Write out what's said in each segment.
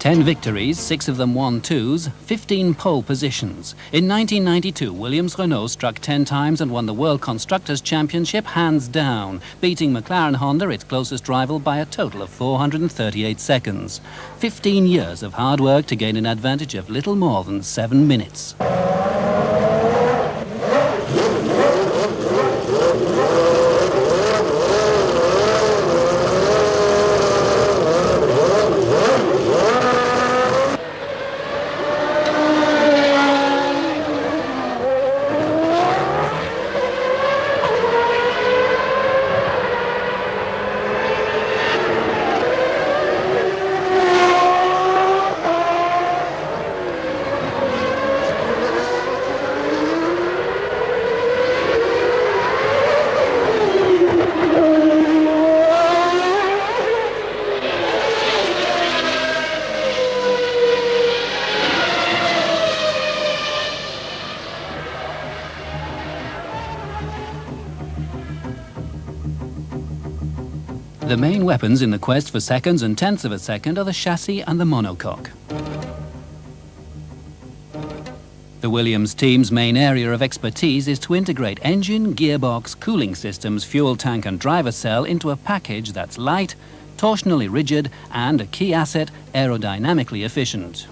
10 victories, 6 of them 1-2s, 15 pole positions. In 1992, Williams Renault struck 10 times and won the World Constructors' Championship hands down, beating McLaren Honda, its closest rival, by a total of 438 seconds. 15 years of hard work to gain an advantage of little more than 7 minutes. The main weapons in the quest for seconds and tenths of a second are the chassis and the monocoque. The Williams team's main area of expertise is to integrate engine, gearbox, cooling systems, fuel tank and driver cell into a package that's light, torsionally rigid and, a key asset, aerodynamically efficient.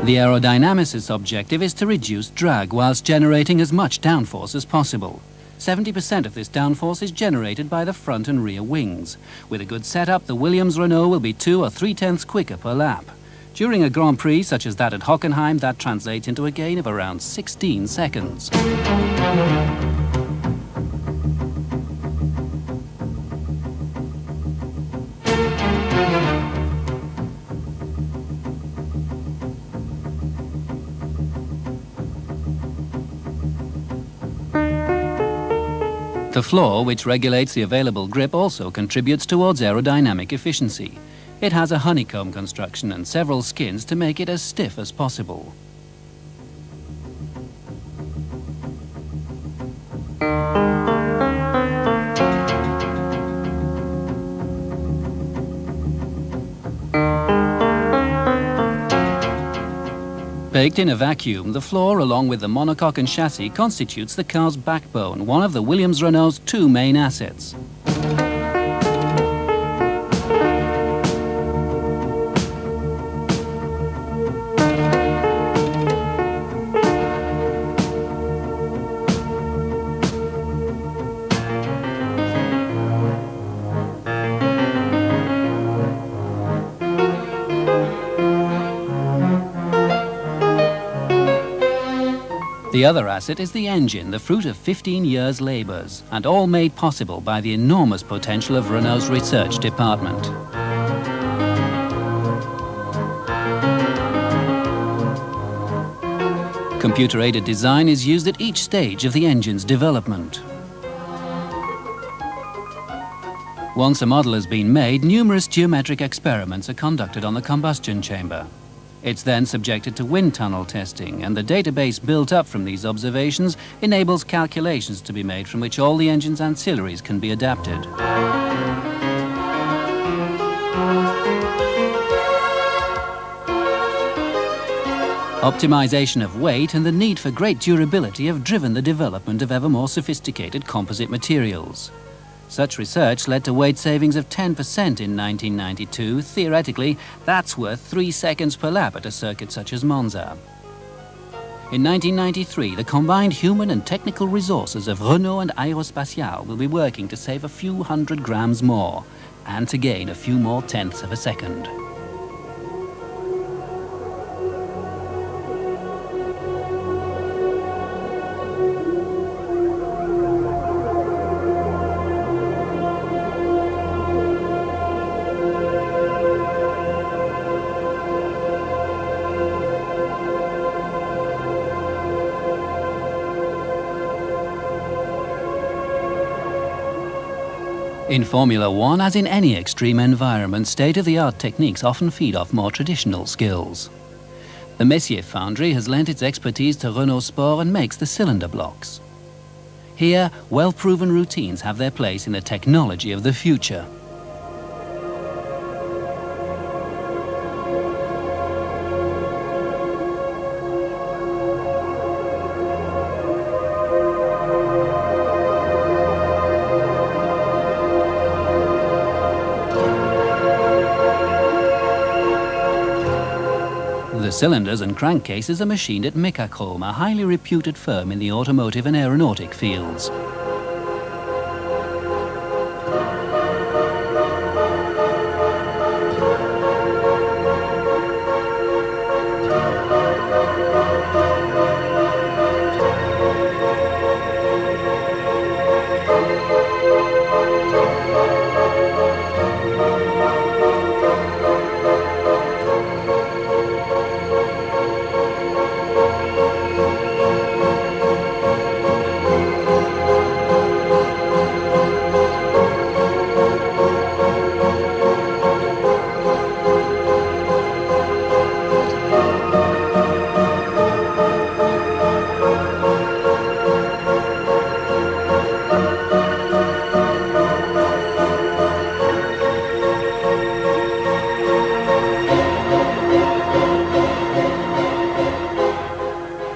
The aerodynamicist's objective is to reduce drag whilst generating as much downforce as possible. 70% of this downforce is generated by the front and rear wings. With a good setup, the Williams Renault will be 2 or 3 tenths quicker per lap. During a Grand Prix such as that at Hockenheim, that translates into a gain of around 16 seconds. The floor, which regulates the available grip, also contributes towards aerodynamic efficiency. It has a honeycomb construction and several skins to make it as stiff as possible. Baked in a vacuum, the floor, along with the monocoque and chassis, constitutes the car's backbone, one of the Williams Renault's 2 main assets. The other asset is the engine, the fruit of 15 years' labours, and all made possible by the enormous potential of Renault's research department. Computer-aided design is used at each stage of the engine's development. Once a model has been made, numerous geometric experiments are conducted on the combustion chamber. It's then subjected to wind tunnel testing, and the database built up from these observations enables calculations to be made from which all the engine's ancillaries can be adapted. Optimization of weight and the need for great durability have driven the development of ever more sophisticated composite materials. Such research led to weight savings of 10% in 1992. Theoretically, that's worth 3 seconds per lap at a circuit such as Monza. In 1993, the combined human and technical resources of Renault and Aerospatiale will be working to save a few hundred grams more and to gain a few more tenths of a second. In Formula One, as in any extreme environment, state-of-the-art techniques often feed off more traditional skills. The Messier foundry has lent its expertise to Renault Sport and makes the cylinder blocks. Here, well-proven routines have their place in the technology of the future. The cylinders and crankcases are machined at Mecachrome, a highly reputed firm in the automotive and aeronautic fields.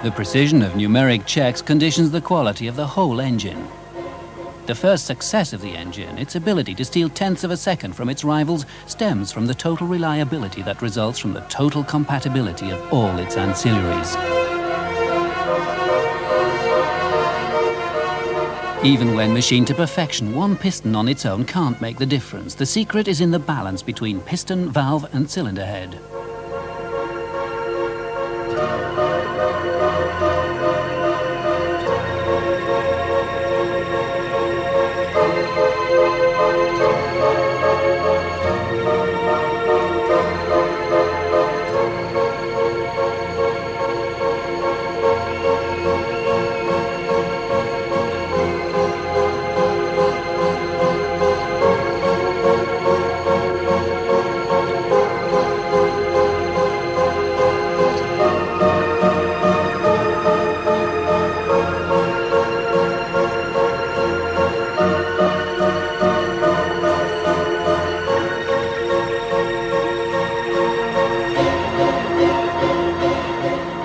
The precision of numeric checks conditions the quality of the whole engine. The first success of the engine, its ability to steal tenths of a second from its rivals, stems from the total reliability that results from the total compatibility of all its ancillaries. Even when machined to perfection, one piston on its own can't make the difference. The secret is in the balance between piston, valve and cylinder head.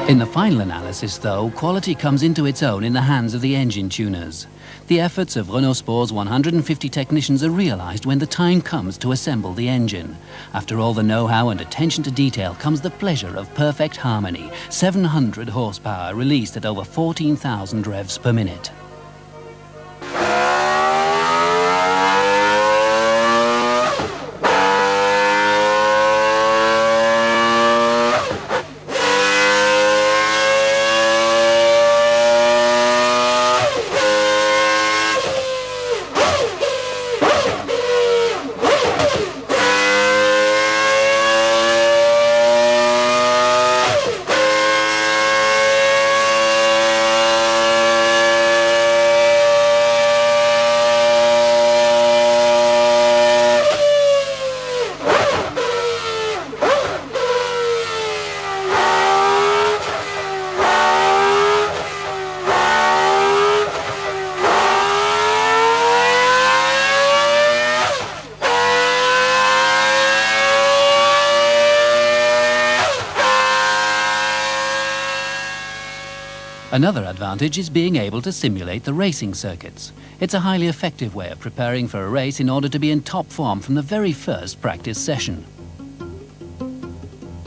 In the final analysis, though, quality comes into its own in the hands of the engine tuners. The efforts of Renault Sport's 150 technicians are realized when the time comes to assemble the engine. After all the know-how and attention to detail comes the pleasure of perfect harmony, 700 horsepower released at over 14,000 revs per minute. Another advantage is being able to simulate the racing circuits. It's a highly effective way of preparing for a race in order to be in top form from the very first practice session.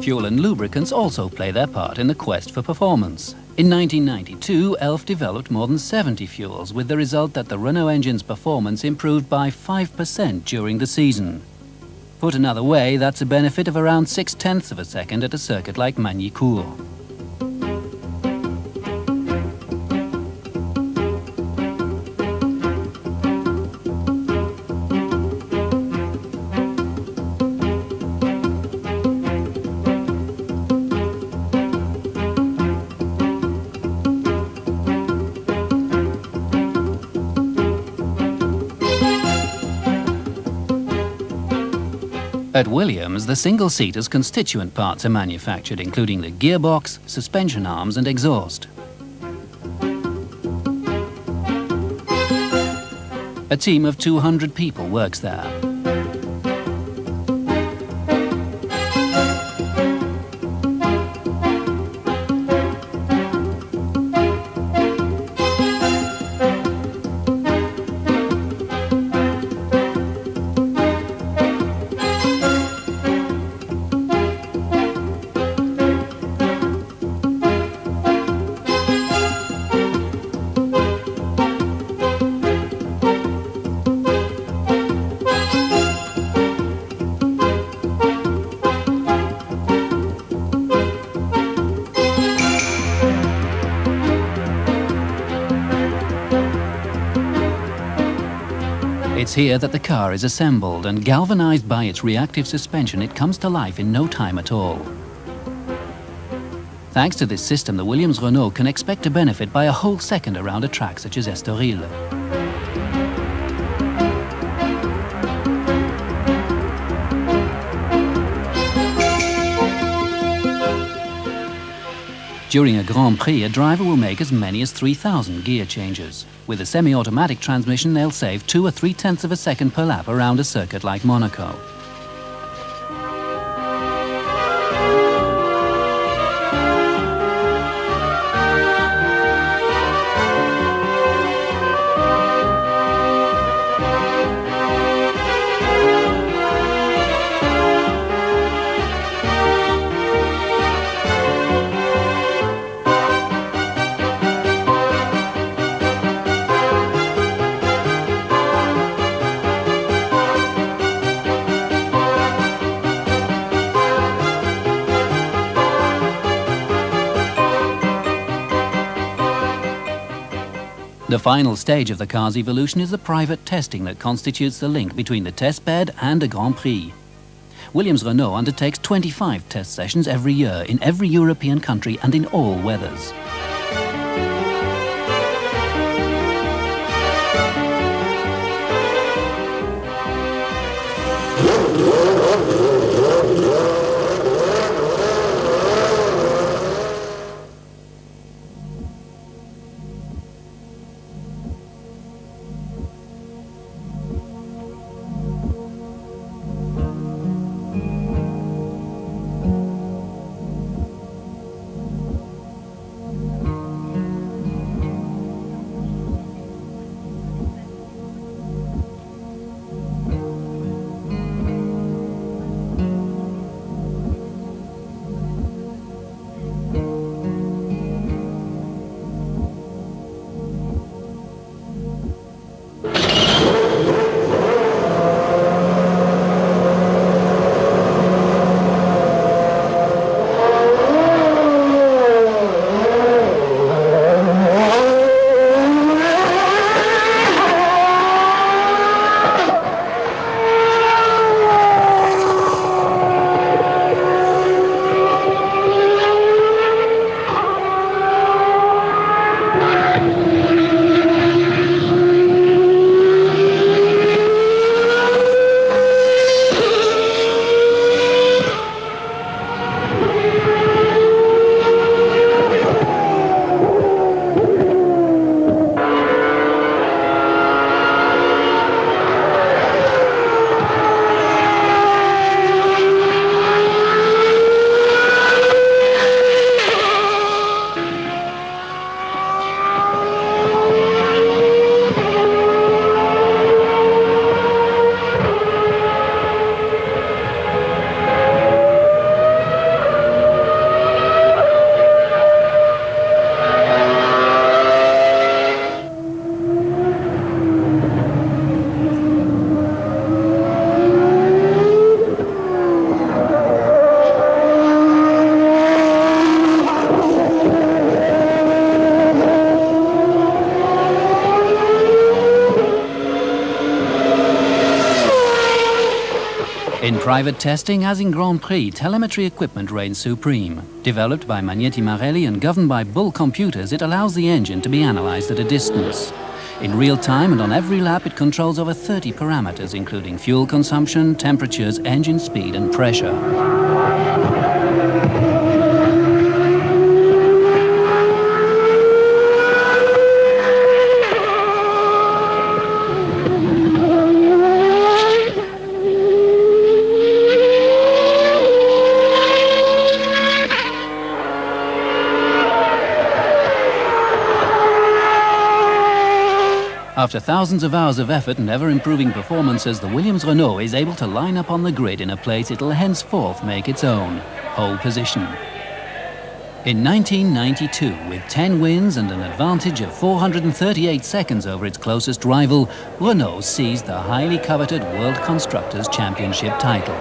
Fuel and lubricants also play their part in the quest for performance. In 1992, Elf developed more than 70 fuels, with the result that the Renault engine's performance improved by 5% during the season. Put another way, that's a benefit of around 0.6 of a second at a circuit like Magny-Cours. At Williams, the single-seater's constituent parts are manufactured, including the gearbox, suspension arms and exhaust. A team of 200 people works there. It's here that the car is assembled, and galvanized by its reactive suspension, it comes to life in no time at all. Thanks to this system, the Williams Renault can expect to benefit by a whole second around a track such as Estoril. During a Grand Prix, a driver will make as many as 3,000 gear changes. With a semi-automatic transmission, they'll save 2 or 3/10 of a second per lap around a circuit like Monaco. The final stage of the car's evolution is the private testing that constitutes the link between the test bed and a Grand Prix. Williams Renault undertakes 25 test sessions every year in every European country and in all weathers. In private testing, as in Grand Prix, telemetry equipment reigns supreme. Developed by Magneti Marelli and governed by Bull computers, it allows the engine to be analysed at a distance. In real time and on every lap, it controls over 30 parameters, including fuel consumption, temperatures, engine speed and pressure. After thousands of hours of effort and ever-improving performances, the Williams Renault is able to line up on the grid in a place it'll henceforth make its own, pole position. In 1992, with 10 wins and an advantage of 438 seconds over its closest rival, Renault seized the highly coveted World Constructors' Championship title.